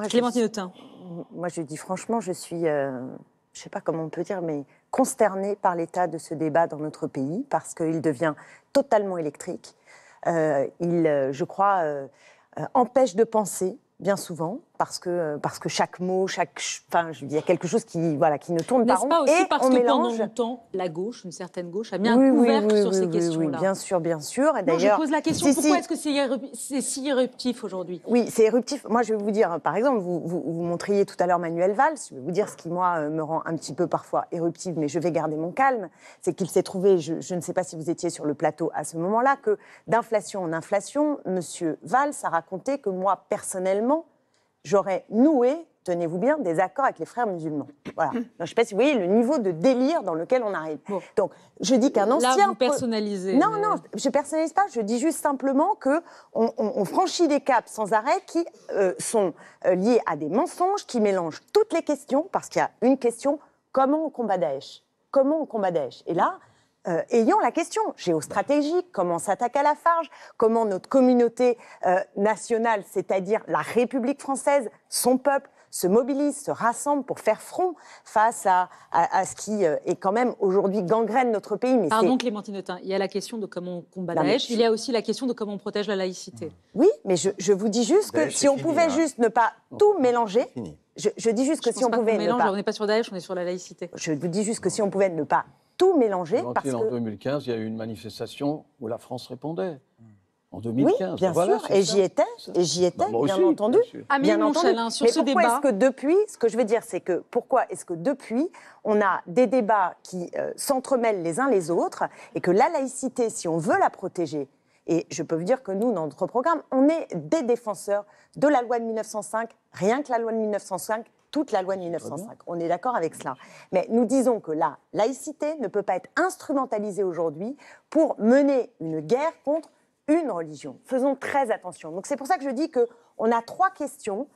Clémentine Autain. Moi, je dis franchement, je suis, je ne sais pas comment on peut dire, mais consternée par l'état de ce débat dans notre pays, parce qu'il devient totalement électrique. Je crois, empêche de penser, bien souvent, parce que chaque mot, il y a quelque chose qui ne tourne pas rond. N'est-ce pas aussi et parce on que mélange... pendant longtemps, la gauche, une certaine gauche, a mis un couvercle sur ces questions-là. Oui, bien sûr. Et non, je pose la question, pourquoi est-ce que c'est si éruptif aujourd'hui? Oui, c'est éruptif. Moi, je vais vous dire, par exemple, vous montriez tout à l'heure Manuel Valls. Je vais vous dire ce qui, moi, me rend un petit peu parfois éruptif, mais je vais garder mon calme. C'est qu'il s'est trouvé, je ne sais pas si vous étiez sur le plateau à ce moment-là, que d'inflation en inflation, Monsieur Valls a raconté que moi, personnellement, j'aurais noué, tenez-vous bien, des accords avec les frères musulmans. Voilà. Donc, je ne sais pas si vous voyez le niveau de délire dans lequel on arrive. Bon. Donc, je dis qu'un ancien... Là, vous personnalisez. Non, je ne personnalise pas. Je dis juste simplement qu'on franchit des caps sans arrêt qui sont liés à des mensonges, qui mélangent toutes les questions, parce qu'il y a une question, comment on combat Daesh ? Comment on combat Daesh ? Et là... ayant la question géostratégique, comment on s'attaque à la Farge, comment notre communauté nationale, c'est-à-dire la République française, son peuple, se mobilise, se rassemble pour faire front face à ce qui est quand même aujourd'hui gangrène notre pays. Mais pardon Clémentine Autain, il y a la question de comment on combat Daesh, il y a aussi la question de comment on protège la laïcité. Oui, mais je vous dis juste que si on pouvait juste ne pas tout mélanger... Je dis juste que si on pouvait ne pas... On n'est pas sur Daesh, on est sur la laïcité. Je vous dis juste que si on pouvait ne pas tout mélanger, parce que... En 2015, il y a eu une manifestation où la France répondait. En 2015. Oui, bien sûr, et j'y étais, bien entendu. Amine Montchalin, sur ce débat... est-ce que depuis, ce que je veux dire, c'est que pourquoi est-ce que depuis, on a des débats qui s'entremêlent les uns les autres, et que la laïcité, si on veut la protéger, et je peux vous dire que nous, dans notre programme, on est des défenseurs de la loi de 1905, rien que la loi de 1905, toute la loi de 1905. On est d'accord avec cela. Mais nous disons que la laïcité ne peut pas être instrumentalisée aujourd'hui pour mener une guerre contre une religion. Faisons très attention. Donc c'est pour ça que je dis qu'on a 3 questions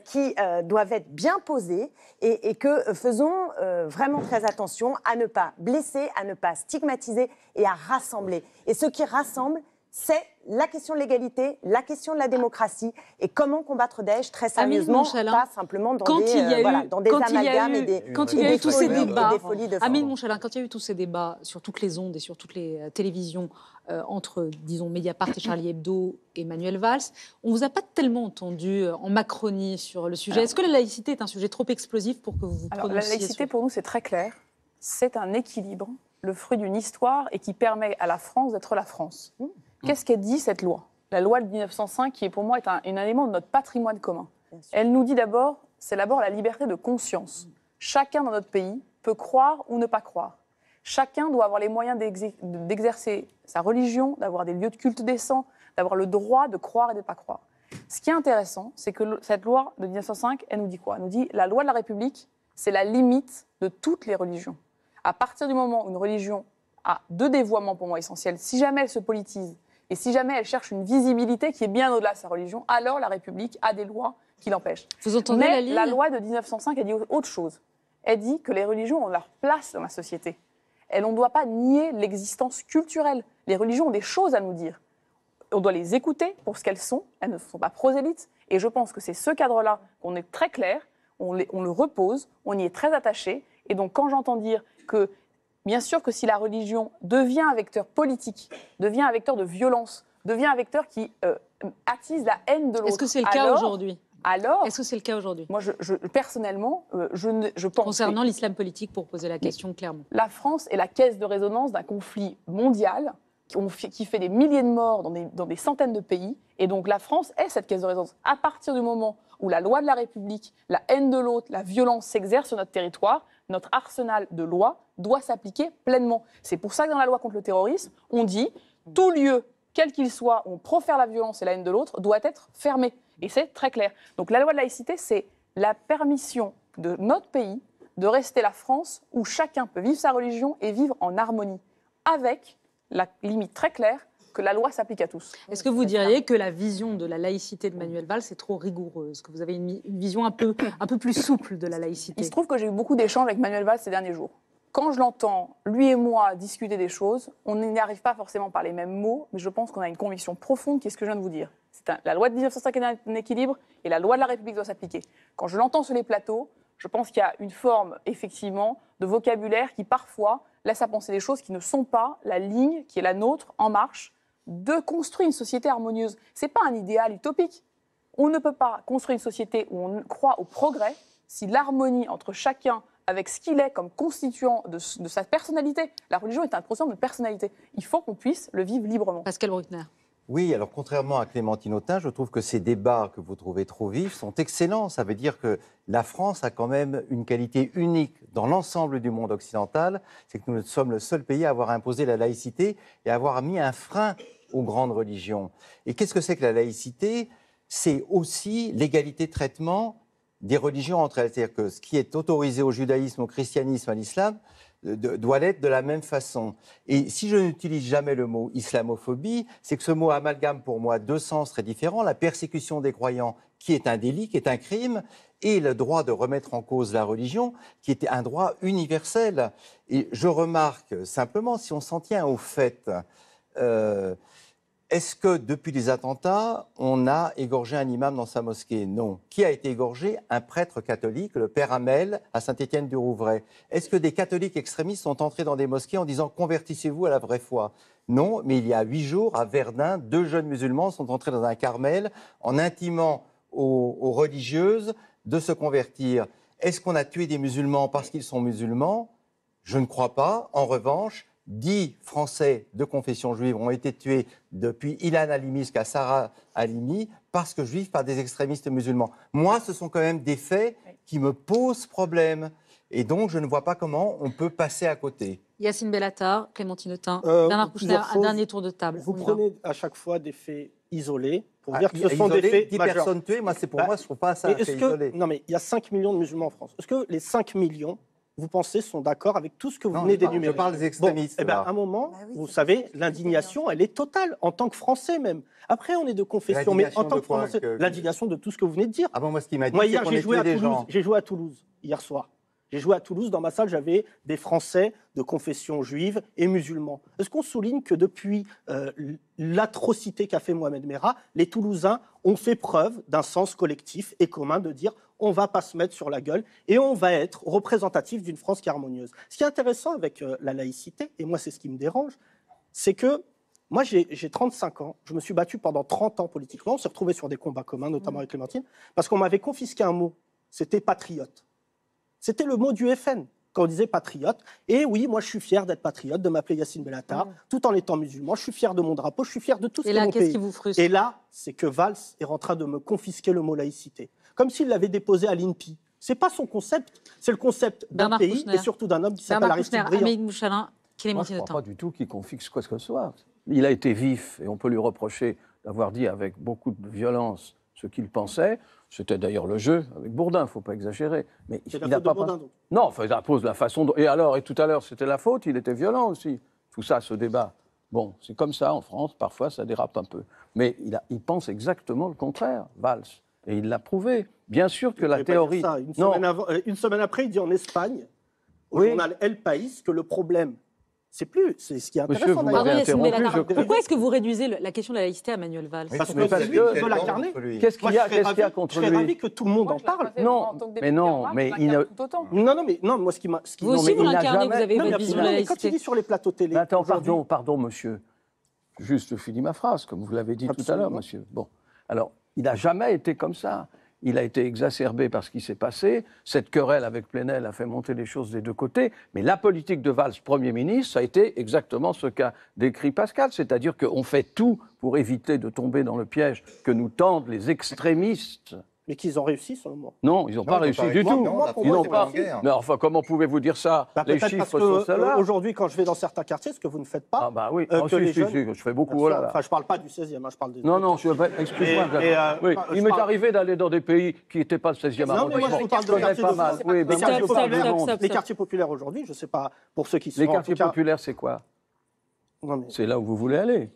qui doivent être bien posées et que faisons vraiment très attention à ne pas blesser, à ne pas stigmatiser et à rassembler. Et ce qui rassemble, c'est la question de l'égalité, la question de la démocratie et comment combattre Daesh très sérieusement, pas simplement dans des amalgames et des folies de Amine Montchalin, quand il y a eu tous ces débats sur toutes les ondes et sur toutes les télévisions entre, disons, Mediapart et Charlie Hebdo et Manuel Valls, on ne vous a pas tellement entendu en Macronie sur le sujet. Est-ce que la laïcité est un sujet trop explosif pour que vous vous prononciez? La laïcité, pour nous, c'est très clair. C'est un équilibre, le fruit d'une histoire et qui permet à la France d'être la France. Qu'est-ce qu'elle dit, cette loi? La loi de 1905, qui pour moi est un élément de notre patrimoine commun. Elle nous dit d'abord, c'est d'abord la liberté de conscience. Chacun dans notre pays peut croire ou ne pas croire. Chacun doit avoir les moyens d'exercer sa religion, d'avoir des lieux de culte décents, d'avoir le droit de croire et de ne pas croire. Ce qui est intéressant, c'est que cette loi de 1905, elle nous dit quoi? Elle nous dit la loi de la République, c'est la limite de toutes les religions. À partir du moment où une religion a 2 dévoiements pour moi essentiels, si jamais elle se politise, et si jamais elle cherche une visibilité qui est bien au-delà de sa religion, alors la République a des lois qui l'empêchent. Vous entendez Mais la ligne? La loi de 1905, elle dit autre chose. Elle dit que les religions ont leur place dans la société. Et on ne doit pas nier l'existence culturelle. Les religions ont des choses à nous dire. On doit les écouter pour ce qu'elles sont. Elles ne sont pas prosélytes. Et je pense que c'est ce cadre-là qu'on est très clair, on le repose, on y est très attaché. Et donc quand j'entends dire que bien sûr que si la religion devient un vecteur politique, devient un vecteur de violence, devient un vecteur qui attise la haine de l'autre... Est-ce que c'est le cas aujourd'hui? Est-ce que c'est le cas aujourd'hui? Moi, personnellement, je pense... Concernant l'islam politique, pour poser la question clairement. La France est la caisse de résonance d'un conflit mondial qui fait des milliers de morts dans des centaines de pays. Et donc la France est cette caisse de résonance. À partir du moment où la loi de la République, la haine de l'autre, la violence s'exerce sur notre territoire, notre arsenal de lois doit s'appliquer pleinement. C'est pour ça que dans la loi contre le terrorisme, on dit tout lieu, quel qu'il soit, où on profère la violence et la haine de l'autre, doit être fermé. Et c'est très clair. Donc la loi de laïcité, c'est la permission de notre pays de rester la France où chacun peut vivre sa religion et vivre en harmonie, avec la limite très claire que la loi s'applique à tous. Est-ce que vous diriez que la vision de la laïcité de Manuel Valls est trop rigoureuse, que vous avez une vision un peu plus souple de la laïcité? Il se trouve que j'ai eu beaucoup d'échanges avec Manuel Valls ces derniers jours. Quand je l'entends, lui et moi, discuter des choses, on n'y arrive pas forcément par les mêmes mots, mais je pense qu'on a une conviction profonde qui est ce que je viens de vous dire. La loi de 1905 est un équilibre et la loi de la République doit s'appliquer. Quand je l'entends sur les plateaux, je pense qu'il y a une forme, effectivement, de vocabulaire qui, parfois, laisse à penser des choses qui ne sont pas la ligne qui est la nôtre, en marche, de construire une société harmonieuse. Ce n'est pas un idéal utopique. On ne peut pas construire une société où on croit au progrès si l'harmonie entre chacun avec ce qu'il est comme constituant de sa personnalité. La religion est un processus de personnalité. Il faut qu'on puisse le vivre librement. Pascal Bruckner. Oui, alors contrairement à Clémentine Autain, je trouve que ces débats que vous trouvez trop vifs sont excellents. Ça veut dire que la France a quand même une qualité unique dans l'ensemble du monde occidental. C'est que nous sommes le seul pays à avoir imposé la laïcité et à avoir mis un frein aux grandes religions. Et qu'est-ce que c'est que la laïcité ? C'est aussi l'égalité de traitement des religions entre elles. C'est-à-dire que ce qui est autorisé au judaïsme, au christianisme, à l'islam, doit l'être de la même façon. Et si je n'utilise jamais le mot islamophobie, c'est que ce mot amalgame pour moi deux sens très différents. La persécution des croyants, qui est un délit, qui est un crime, et le droit de remettre en cause la religion, qui était un droit universel. Et je remarque simplement, si on s'en tient au fait, est-ce que depuis les attentats, on a égorgé un imam dans sa mosquée ? Non. Qui a été égorgé ? Un prêtre catholique, le père Hamel, à Saint-Étienne-du-Rouvray. Est-ce que des catholiques extrémistes sont entrés dans des mosquées en disant « convertissez-vous à la vraie foi » ? Non, mais il y a 8 jours, à Verdun, 2 jeunes musulmans sont entrés dans un carmel en intimant aux religieuses de se convertir. Est-ce qu'on a tué des musulmans parce qu'ils sont musulmans ? Je ne crois pas. En revanche, 10 Français de confession juive ont été tués depuis Ilan Halimi jusqu'à Sarah Halimi parce que juifs par des extrémistes musulmans. Moi, ce sont quand même des faits qui me posent problème. Et donc, je ne vois pas comment on peut passer à côté. Yacine Bellatar, Clémentine Autain, Bernard Kouchner, un dernier tour de table. Vous prenez à chaque fois des faits isolés pour dire que ce sont des faits 10 majeurs. personnes tuées, moi, moi, je ne trouve pas ça un fait isolé. Non, mais il y a 5 millions de musulmans en France. Est-ce que les 5 millions, vous pensez, sont d'accord avec tout ce que vous venez d'énumérer ? Je parle des extrémistes. Bon, à un moment, vous savez, l'indignation, elle est totale, en tant que Français même. Après, on est de confession, mais en tant que Français, l'indignation de tout ce que vous venez de dire. Ah bon, moi, ce qui m'a dit, Moi, c'est hier, qu'on j'ai ait joué tué des gens. à Toulouse, hier soir. J'ai joué à Toulouse, dans ma salle, j'avais des Français de confession juive et musulmans. Est-ce qu'on souligne que depuis l'atrocité qu'a fait Mohamed Merah, les Toulousains ont fait preuve d'un sens collectif et commun de dire on ne va pas se mettre sur la gueule et on va être représentatif d'une France qui est harmonieuse. Ce qui est intéressant avec la laïcité, et moi c'est ce qui me dérange, c'est que moi j'ai 35 ans, je me suis battu pendant 30 ans politiquement, on s'est retrouvés sur des combats communs, notamment avec Clémentine, parce qu'on m'avait confisqué un mot, c'était patriote. C'était le mot du FN, quand on disait patriote. Et oui, moi, je suis fier d'être patriote, de m'appeler Yacine Bellatar, tout en étant musulman. Je suis fier de mon drapeau, je suis fier de tout ce qui est mon pays. Et là, qu'est-ce qui vous frustre ? Et là, c'est que Valls est en train de me confisquer le mot laïcité. Comme s'il l'avait déposé à l'INPI. C'est pas son concept, c'est le concept d'un Bernard pays Kouchner. et surtout d'un homme qui s'appelle Aristide Briand. Amélie Mouschalin, Moi, Clémentine je ne Autain. crois pas du tout qu'il confixe quoi que ce soit. Il a été vif, et on peut lui reprocher d'avoir dit avec beaucoup de violence ce qu'il pensait. C'était d'ailleurs le jeu avec Bourdin, il ne faut pas exagérer. Mais C'est il la n'a faute pas de Bourdin, donc. Non, enfin, il impose la façon dont... Et alors, et tout à l'heure, c'était la faute, il était violent aussi. Tout ça, ce débat. Bon, c'est comme ça en France, parfois ça dérape un peu. Mais il pense exactement le contraire, Valls. Et il l'a prouvé. Bien sûr que la théorie... Ça. Une semaine après, il dit en Espagne, au journal El País, que le problème, c'est ce qui est Monsieur, intéressant. vous Pardon, m'avez Yacine interrompu, Bellatar. je crois. Pourquoi est-ce que vous réduisez la question de la laïcité à Manuel Valls ? Parce Mais que parce c'est lui que- qui veut l'incarner. Qu'est-ce qu'il y a, Moi, contre je serais lui ravi que tout le monde Moi, en je parle. le Non, en tant que mais député non, En Marche, mais je il ne- l'incarne tout autant. Non, moi, ce qui m'a... Vous aussi, mais vous il n'a l'incarnez, jamais- vous avez Non, mais votre vision de la absolument, mais quand il laïcité. dit sur les plateaux télé... Mais attends, aujourd'hui- pardon, monsieur. Juste, je finis ma phrase, comme vous l'avez dit tout à l'heure, Absolument. monsieur. Bon, alors, il n'a jamais été comme ça. Il a été exacerbé par ce qui s'est passé. Cette querelle avec Plenel a fait monter les choses des deux côtés. Mais la politique de Valls, Premier ministre, ça a été exactement ce qu'a décrit Pascal. C'est-à-dire qu'on fait tout pour éviter de tomber dans le piège que nous tendent les extrémistes. Mais qu'ils ont réussi, selon moi. Non, ils n'ont pas réussi du tout. pour Ils moi, n'ont c'est pas. pas une guerre. Mais enfin, comment pouvez-vous dire ça? Bah, Les peut-être parce chiffres que sont ceux-là. aujourd'hui, quand je vais dans certains quartiers, ce que vous ne faites pas... Ah bah oui, que si, les si, jeunes- si, je fais beaucoup. Oh là là. Enfin, je ne parle pas du 16e, je parle des... Non, non, excuse-moi. Oui, je il m'est parle- arrivé d'aller dans des pays qui n'étaient pas le 16e Non, mais moi, je arrondissement. vous parle de connais quartiers pas de mal. France. Oui, Les ben, quartiers moi, je parle du populaires- monde. Les quartiers populaires aujourd'hui, je ne sais pas, pour ceux qui sont... Les en quartiers tout cas- populaires, c'est quoi? Non, mais... C'est là où vous voulez aller.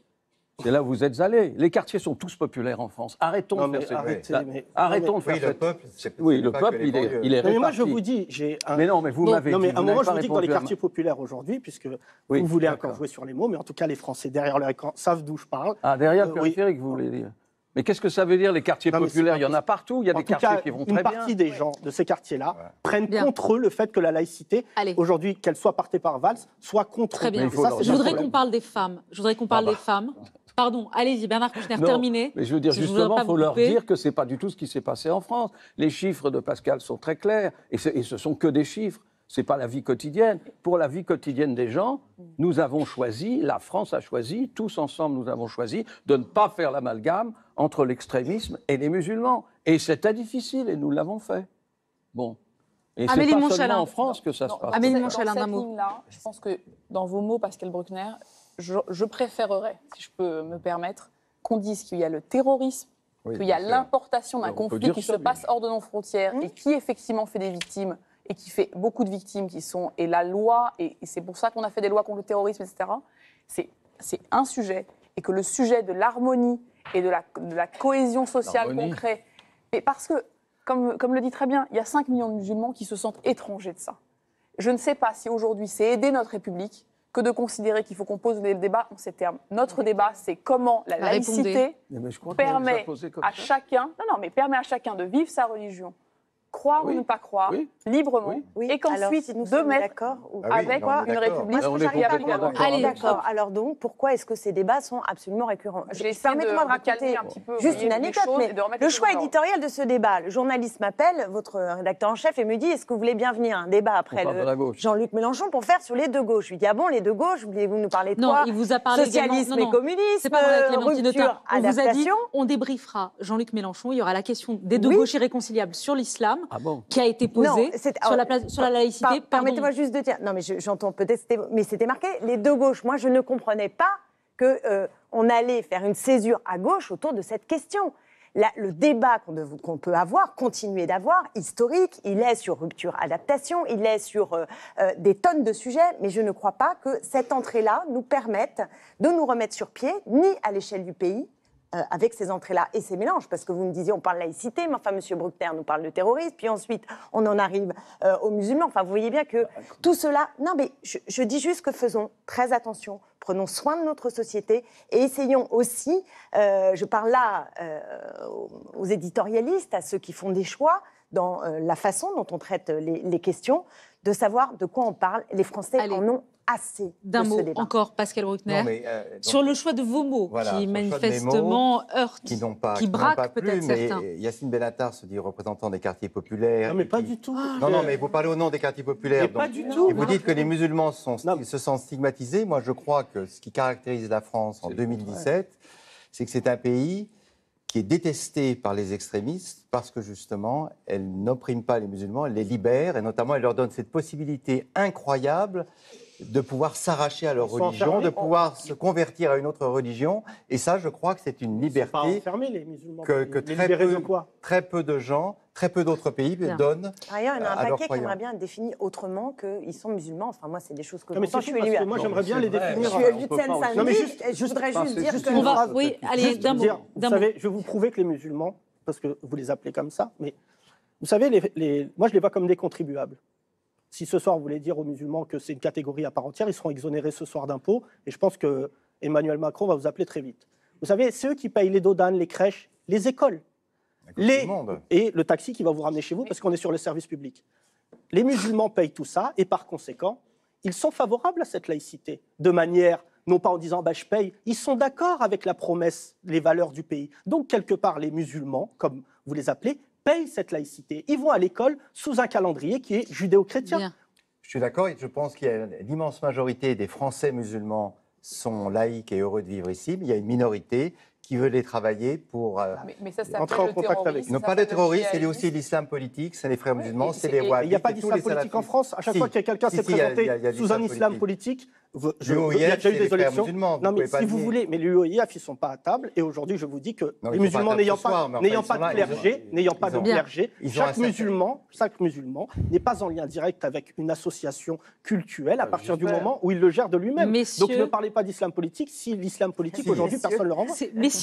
C'est là où vous êtes allés. Les quartiers sont tous populaires en France. Arrêtons Non, de mais faire arrêtez, cette... mais- Arrêtons de faire Oui, le cette... peuple, Oui, le peuple, il est Non, mais réparti. moi, je vous dis, j'ai un... Mais non, mais vous m'avez Non, dit... mais à un vous moment, n'avez je pas vous dis que dans les répondu à ma- quartiers populaires aujourd'hui, puisque Oui, vous voulez d'accord. encore jouer sur les mots, mais en tout cas, les Français derrière leur écran savent d'où je parle. Ah, derrière le Oui. périphérique, vous voulez dire. Mais qu'est-ce que ça veut dire, les quartiers Non, mais c'est populaires? pas Il y en a partout, il y a En des tout quartiers cas, qui vont une très bien. partie des gens de ces quartiers-là prennent Bien. contre eux le fait que la laïcité, Allez. aujourd'hui, qu'elle soit portée par Valls, soit contre Très eux. bien. Mais il faut leur c'est Je dire. un voudrais problème. qu'on parle des femmes. Je voudrais qu'on parle des femmes. Pardon, allez-y, Bernard Kouchner, Non, terminé. Mais je veux dire, Je voudrais justement, pas il faut vous leur couper. dire que ce n'est pas du tout ce qui s'est passé en France. Les chiffres de Pascal sont très clairs, et ce sont que des chiffres. Ce n'est pas la vie quotidienne. Pour la vie quotidienne des gens, nous avons choisi, la France a choisi, tous ensemble nous avons choisi, de ne pas faire l'amalgame entre l'extrémisme et les musulmans. Et c'était difficile, et nous l'avons fait. Bon. Et c'est Amélie pas Montchalin. seulement en France que ça se Non, passe. Amélie dans Montchalin, d'un cette mot. ligne-là, je pense que dans vos mots, Pascal Bruckner, je préférerais, si je peux me permettre, qu'on dise qu'il y a le terrorisme, Oui, qu'il y a bien sûr. l'importation d'un On peut conflit dire qui ça, se bien passe hors de nos frontières et qui effectivement fait des victimes et qui fait beaucoup de victimes qui sont... Et la loi, et c'est pour ça qu'on a fait des lois contre le terrorisme, etc., c'est un sujet. Et que le sujet de l'harmonie et de la cohésion sociale L'harmonie. qu'on crée... Mais parce que, comme le dit très bien, il y a 5 millions de musulmans qui se sentent étrangers de ça. Je ne sais pas si aujourd'hui c'est aider notre République que de considérer qu'il faut qu'on pose le débat en ces termes. Notre débat, c'est comment la laïcité Répondez. Mais je crois qu'on l'a permet posé comme à ça. chacun, mais permet à chacun de vivre sa religion, croire Oui. ou ne pas croire, Oui. librement, Oui, et alors, qu'ensuite si nous de sommes mettre d'accord ou- Ah oui, avec non, on est une d'accord. République Là, on est qui arrive à complètement avoir- d'accord. Allez, D'accord. Alors donc, pourquoi est-ce que ces débats sont absolument récurrents J'ai essayé Permettez-moi de calmer raconter un petit peu, vous juste voyez, une les anecdote, choses mais et de remettre le les choix choses en ordre. éditorial de ce débat, le journaliste m'appelle, votre rédacteur en chef, et me dit, est-ce que vous voulez bien venir à un débat après On parle de la gauche. Jean-Luc Mélenchon pour faire sur les deux gauches? Je lui dis, ah bon, les deux gauches, voulez-vous nous parler de Non, quoi? il vous a parlé Socialisme également. et communisme, C'est pas vrai, Clémentine rupture, Autain. On vous a dit, adaptation. on débriefera Jean-Luc Mélenchon. Il y aura la question des deux Oui. gauches irréconciliables sur l'islam, Ah bon? qui a été posée Non, c'est- sur la laïcité. Pardon. Permettez-moi juste de dire, non mais j'entends peut-être, mais c'était marqué les deux gauches. Moi, je ne comprenais pas que on allait faire une césure à gauche autour de cette question. Le débat qu'on peut avoir, continuer d'avoir, historique, il est sur rupture, adaptation, il est sur des tonnes de sujets, mais je ne crois pas que cette entrée-là nous permette de nous remettre sur pied, ni à l'échelle du pays, avec ces entrées-là et ces mélanges, parce que vous me disiez, on parle laïcité, mais enfin, M. Bruckner nous parle de terrorisme, puis ensuite, on en arrive aux musulmans. Enfin, vous voyez bien que tout cela... Non, mais je dis juste que faisons très attention, prenons soin de notre société et essayons aussi, je parle là aux éditorialistes, à ceux qui font des choix dans la façon dont on traite les questions, de savoir de quoi on parle. Les Français Allez. en ont assez D'un de ce mot débat. encore, Pascal Bruckner, Non, mais, donc, sur le choix de vos mots, Voilà, qui sur le choix de mes manifestement heurtent, qui n'ont pas, qui n'ont braquent pas plu, peut-être mais certains. Yacine Bellatar se dit représentant des quartiers populaires. Non, mais et pas qui- du tout. Non, non, mais vous parlez au nom des quartiers populaires. Mais pas donc- du tout. Et vous dites que les musulmans Non. se sentent stigmatisés. Moi, je crois que ce qui caractérise la France en C'est le 2017, c'est que c'est un pays qui est détesté par les extrémistes parce que justement, elle n'opprime pas les musulmans, elle les libère et notamment elle leur donne cette possibilité incroyable de pouvoir s'arracher à leur Ils sont religion, enfermés. de pouvoir se convertir à une autre religion. Et ça, je crois que c'est une Ils sont pas liberté enfermés, les musulmans. que Les très libérer de peu, quoi? très peu de gens, très peu d'autres pays Bien. donnent. D'ailleurs, il y en a à un leurs paquet qui croyants. aimerait bien être défini autrement qu'ils sont musulmans. Enfin, moi, c'est des choses que Non, mais j'entends. c'est Je fou, suis parce élue que moi, j'aimerais bien c'est les vrai. je définir. suis on élue de peut pas Seine-Saint-Denis. Non, mais juste- et je voudrais enfin, juste c'est dire juste que... On va, phrase, oui, peut-être. allez, Juste d'un mot. dire, vous d'un mot. savez, je vais vous prouver que les musulmans, parce que vous les appelez comme ça, mais vous savez, moi je les vois comme des contribuables. Si ce soir vous voulez dire aux musulmans que c'est une catégorie à part entière, ils seront exonérés ce soir d'impôts, et je pense que Emmanuel Macron va vous appeler très vite. Vous savez, c'est eux qui payent les dodanes, les crèches, les écoles, Comme tout le monde. et le taxi qui va vous ramener chez vous parce qu'on est sur le service public. Les musulmans payent tout ça, et par conséquent, ils sont favorables à cette laïcité, de manière, non pas en disant bah, je paye, ils sont d'accord avec la promesse, les valeurs du pays. Donc, quelque part, les musulmans, comme vous les appelez, payent cette laïcité. Ils vont à l'école sous un calendrier qui est judéo-chrétien. Bien. Je suis d'accord et je pense qu'il y a l'immense majorité des Français musulmans sont laïcs et heureux de vivre ici, mais il y a une minorité qui veut les travailler pour... Mais ça s'appelle Entrer en le contact terrorisme, avec. ça non, pas les s'appelle le terroristes, il y a djihadisme. aussi l'islam politique, c'est les frères Oui, musulmans, et c'est c'est- les et il y a wahhabites. Il n'y a pas et tous d'islam les politique en salafistes. France. À chaque Si. fois que quelqu'un Si, s'est si, il y a présenté de sous un l'islam islam politique, il y a L'UOIF, déjà eu c'est les des frères élections. musulmans, vous Non, mais pouvez pas si vous nier. voulez, mais l'UOIF, ils ne sont pas à table. Et aujourd'hui, je vous dis que Non, les ils sont pas musulmans à table n'ayant ce soir, pas, mais enfin, n'ayant ils pas sont de là, ils ont- clergé, n'ayant pas de ont- clergé, ils ont chaque un certain- musulman n'est pas en lien direct avec une association cultuelle à partir du j'espère. moment où il le gère de lui-même. Messieurs- Donc ne parlez pas d'islam politique si l'islam politique, Si. aujourd'hui, Messieurs. personne ne le renvoie. Messieurs,